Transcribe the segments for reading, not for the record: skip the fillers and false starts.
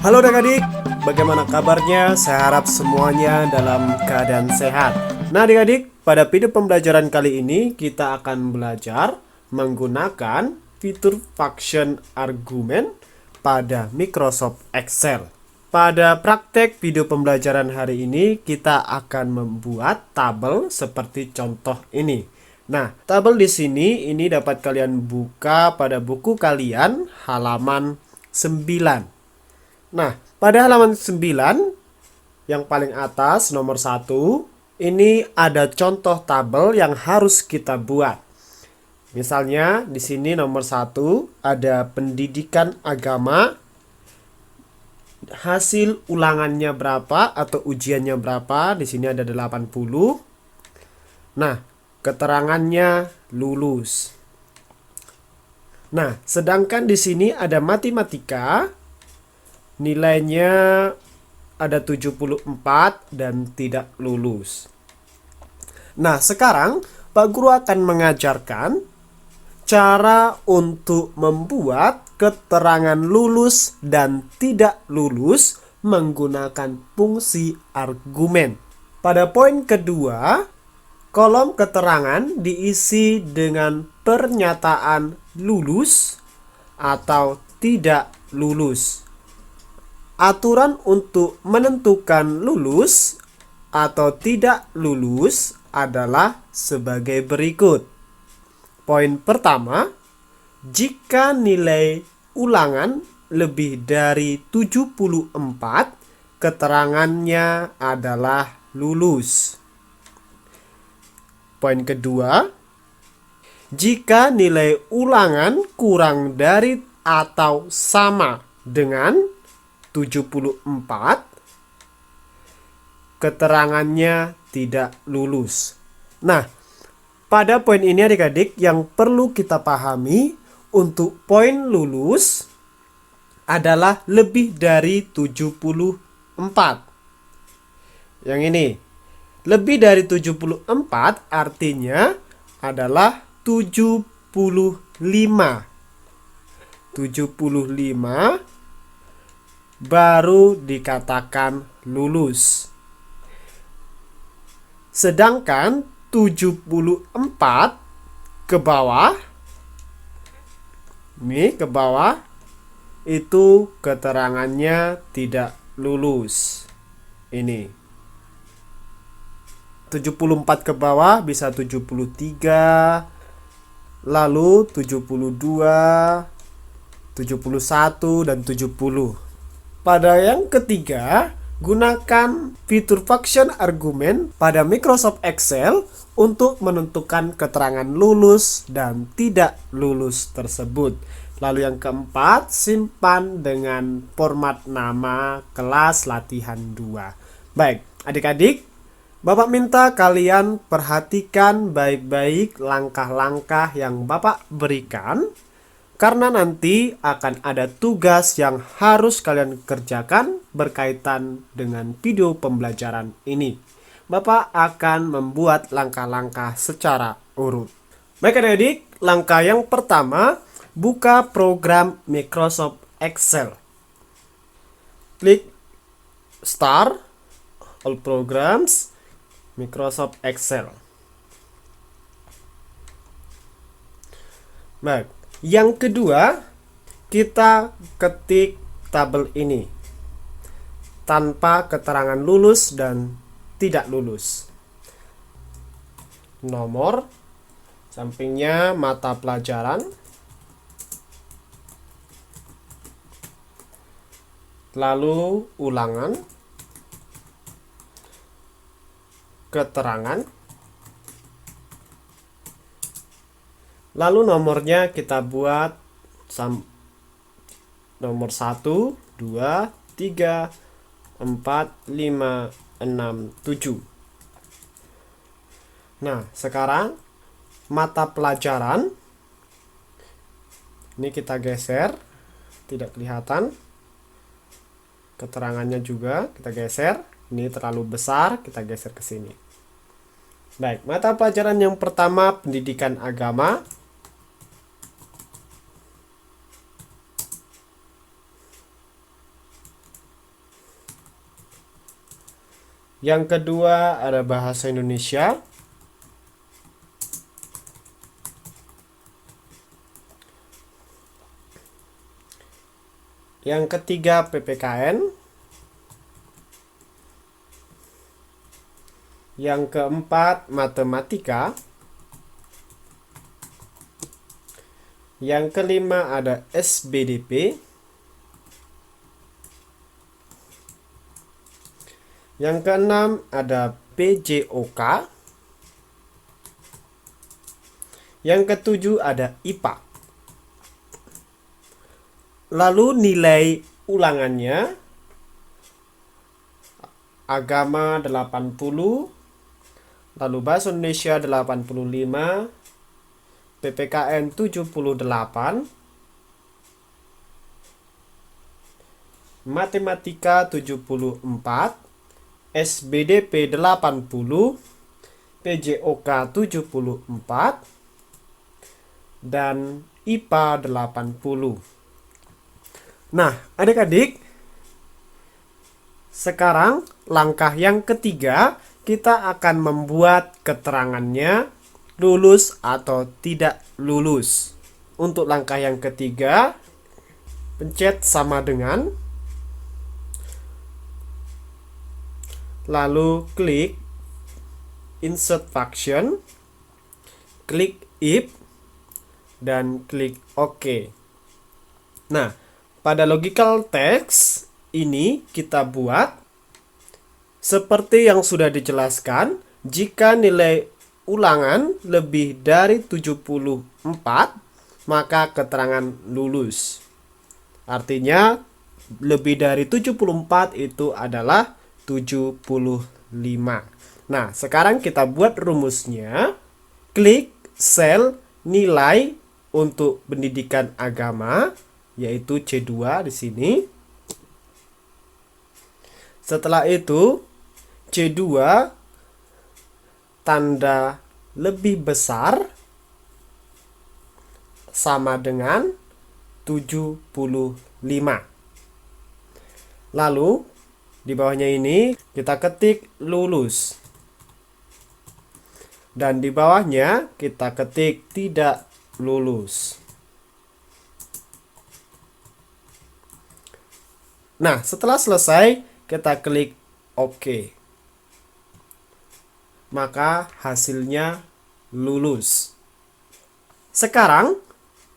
Halo adik-adik, bagaimana kabarnya? Saya harap semuanya dalam keadaan sehat. Nah adik-adik, pada video pembelajaran kali ini kita akan belajar menggunakan fitur function argument pada Microsoft Excel. Pada praktek video pembelajaran hari ini kita akan membuat tabel seperti contoh ini. Nah, tabel di sini ini dapat kalian buka pada buku kalian halaman 9. Nah, pada halaman 9 yang paling atas nomor 1, ini ada contoh tabel yang harus kita buat. Misalnya di sini nomor 1 ada pendidikan agama, hasil ulangannya berapa atau ujiannya berapa? Di sini ada 80. Nah, keterangannya lulus. Nah, sedangkan di sini ada matematika, nilainya ada 74 dan tidak lulus. Nah, sekarang Pak Guru akan mengajarkan cara untuk membuat keterangan lulus dan tidak lulus menggunakan fungsi argumen. Pada poin kedua, kolom keterangan diisi dengan pernyataan lulus atau tidak lulus. Aturan untuk menentukan lulus atau tidak lulus adalah sebagai berikut. Poin pertama, jika nilai ulangan lebih dari 74, keterangannya adalah lulus. Poin kedua, jika nilai ulangan kurang dari atau sama dengan 74, keterangannya tidak lulus. Nah, pada poin ini adik-adik yang perlu kita pahami, untuk poin lulus adalah lebih dari 74. Yang ini, lebih dari 74 artinya adalah 75. 75 baru dikatakan lulus. Sedangkan 74 ke bawah, ini ke bawah, itu keterangannya tidak lulus. Ini 74 ke bawah bisa 73, lalu 72, 71 dan 70. Pada yang ketiga, gunakan fitur function argument pada Microsoft Excel untuk menentukan keterangan lulus dan tidak lulus tersebut. Lalu yang keempat, simpan dengan format nama kelas latihan 2. Baik, adik-adik, Bapak minta kalian perhatikan baik-baik langkah-langkah yang Bapak berikan, karena nanti akan ada tugas yang harus kalian kerjakan berkaitan dengan video pembelajaran ini. Bapak akan membuat langkah-langkah secara urut. Baik adik-adik, langkah yang pertama, buka program Microsoft Excel. Klik Start, All Programs, Microsoft Excel. Baik. Yang kedua, kita ketik tabel ini tanpa keterangan lulus dan tidak lulus. Nomor, sampingnya mata pelajaran, lalu ulangan, keterangan, lalu nomornya kita buat nomor 1, 2, 3, 4, 5, 6, 7. Nah, sekarang mata pelajaran ini kita geser, tidak kelihatan. Keterangannya juga kita geser. Ini terlalu besar, kita geser ke sini. Baik, mata pelajaran yang pertama pendidikan agama. Yang kedua ada bahasa Indonesia. Yang ketiga PPKN. Yang keempat matematika. Yang kelima ada SBDP. Yang keenam ada PJOK. Yang ketujuh ada IPA. Lalu nilai ulangannya agama 80, lalu bahasa Indonesia 85, PPKN 78, matematika 74, SBDP 80, PJOK 74, dan IPA 80. Nah, adik-adik, sekarang langkah yang ketiga, kita akan membuat keterangannya lulus atau tidak lulus. Untuk langkah yang ketiga, pencet sama dengan, lalu klik insert function, klik if, dan klik OK. Nah, pada logical text ini kita buat seperti yang sudah dijelaskan. Jika nilai ulangan lebih dari 74, maka keterangan lulus. Artinya lebih dari 74 itu adalah 75. Nah, sekarang kita buat rumusnya. Klik sel nilai untuk pendidikan agama, yaitu C2 di sini. Setelah itu C2 tanda lebih besar sama dengan 75. Lalu di bawahnya ini kita ketik lulus. Dan di bawahnya kita ketik tidak lulus. Nah, setelah selesai kita klik OK. Maka hasilnya lulus. Sekarang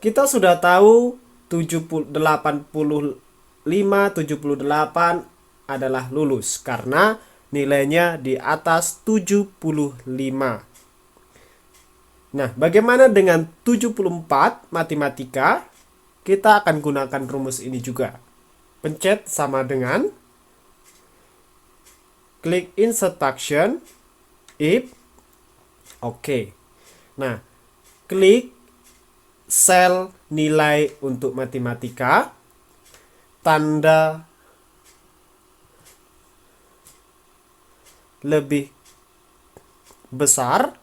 kita sudah tahu 85, 78 adalah lulus karena nilainya di atas 75. Nah, bagaimana dengan 74 matematika? Kita akan gunakan rumus ini juga. Pencet sama dengan, klik insert function, if, OK. Nah, klik sel nilai untuk matematika, tanda lebih besar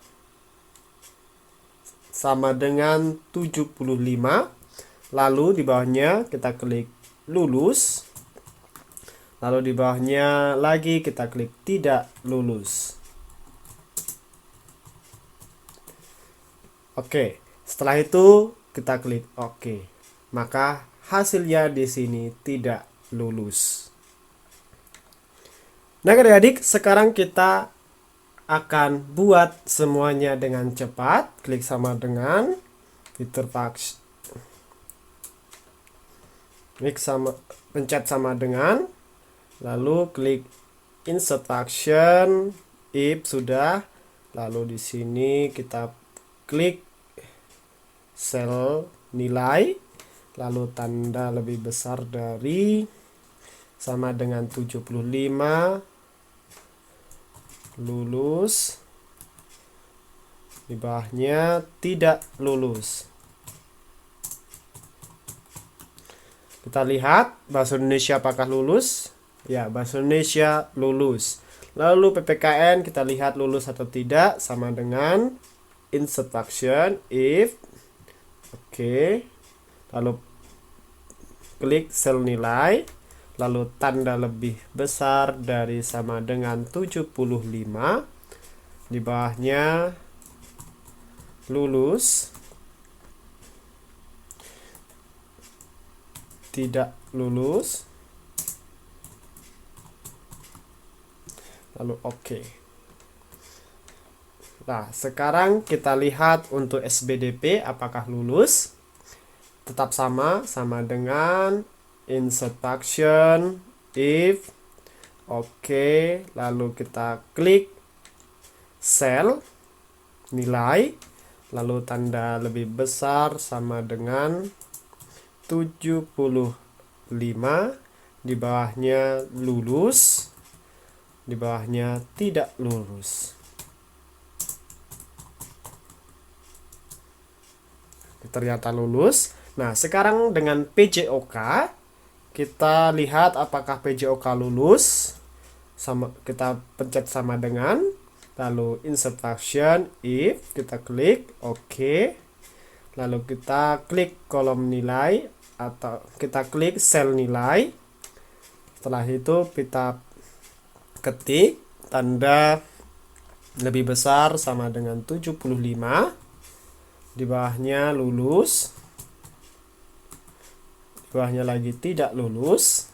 sama dengan 75. Lalu di bawahnya kita klik lulus. Lalu di bawahnya lagi kita klik tidak lulus. Oke, setelah itu kita klik OK. Maka hasilnya di sini tidak lulus. Nah, adik-adik, sekarang kita akan buat semuanya dengan cepat. Klik sama dengan, fitur function, klik sama, pencet sama dengan, lalu klik insert function, if sudah, lalu di sini kita klik sel nilai, lalu tanda lebih besar dari sama dengan 75, lulus, di bawahnya tidak lulus. Kita lihat bahasa Indonesia apakah lulus? Ya, bahasa Indonesia lulus. Lalu PPKN kita lihat lulus atau tidak, sama dengan insert function, if, oke. Lalu klik sel nilai, lalu tanda lebih besar dari sama dengan 75, di bawahnya lulus, tidak lulus, lalu oke. Nah, sekarang kita lihat untuk SBDP apakah lulus. Tetap sama dengan insert function if. Oke, lalu kita klik sel nilai, lalu tanda lebih besar sama dengan 75, di bawahnya lulus, di bawahnya tidak lulus. Ternyata lulus. Nah, sekarang dengan PJOK kita lihat apakah PJOK lulus. Kita pencet sama dengan, lalu insert function if, kita klik oke. Lalu kita klik kolom nilai atau kita klik sel nilai. Setelah itu kita ketik tanda lebih besar sama dengan 75, di bawahnya lulus, di bawahnya lagi tidak lulus,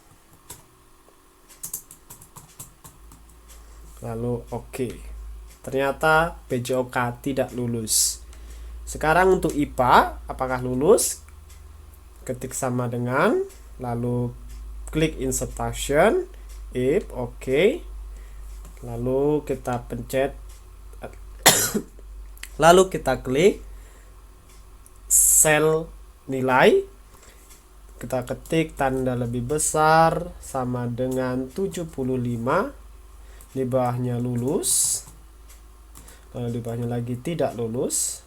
lalu oke. Ternyata PJOK tidak lulus. Sekarang untuk IPA apakah lulus? Ketik sama dengan, lalu klik insert function if, oke. Lalu kita pencet lalu kita klik sel nilai, kita ketik tanda lebih besar sama dengan 75, di bawahnya lulus, lalu di bawahnya lagi tidak lulus.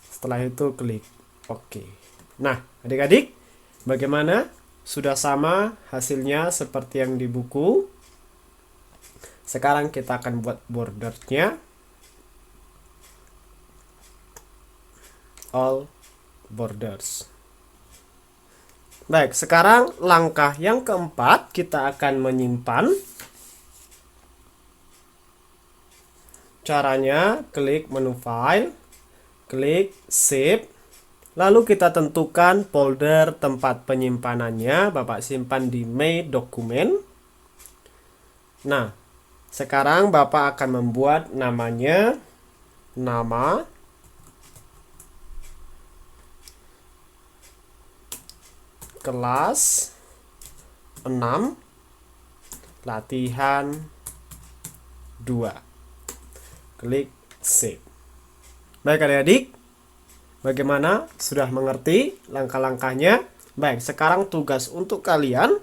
Setelah itu klik oke. Nah, adik-adik, bagaimana? Sudah sama hasilnya seperti yang di buku. Sekarang kita akan buat bordernya. All borders. Baik, sekarang langkah yang keempat kita akan menyimpan. Caranya klik menu file, klik save, lalu kita tentukan folder tempat penyimpanannya. Bapak simpan di My Dokumen. Nah, sekarang Bapak akan membuat namanya nama kelas 6 latihan 2. Klik save. Baik adik-adik, bagaimana? Sudah mengerti langkah-langkahnya? Baik, sekarang tugas untuk kalian.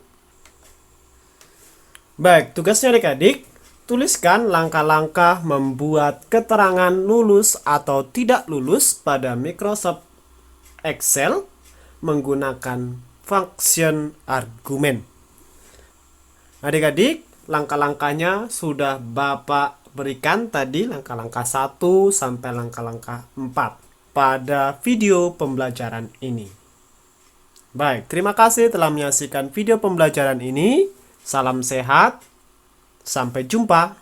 Baik, tugasnya adik-adik, tuliskan langkah-langkah membuat keterangan lulus atau tidak lulus pada Microsoft Excel menggunakan function argumen. Adik-adik, langkah-langkahnya sudah Bapak berikan tadi, langkah-langkah 1 sampai langkah-langkah 4 pada video pembelajaran ini. Baik, terima kasih telah menyaksikan video pembelajaran ini. Salam sehat, sampai jumpa.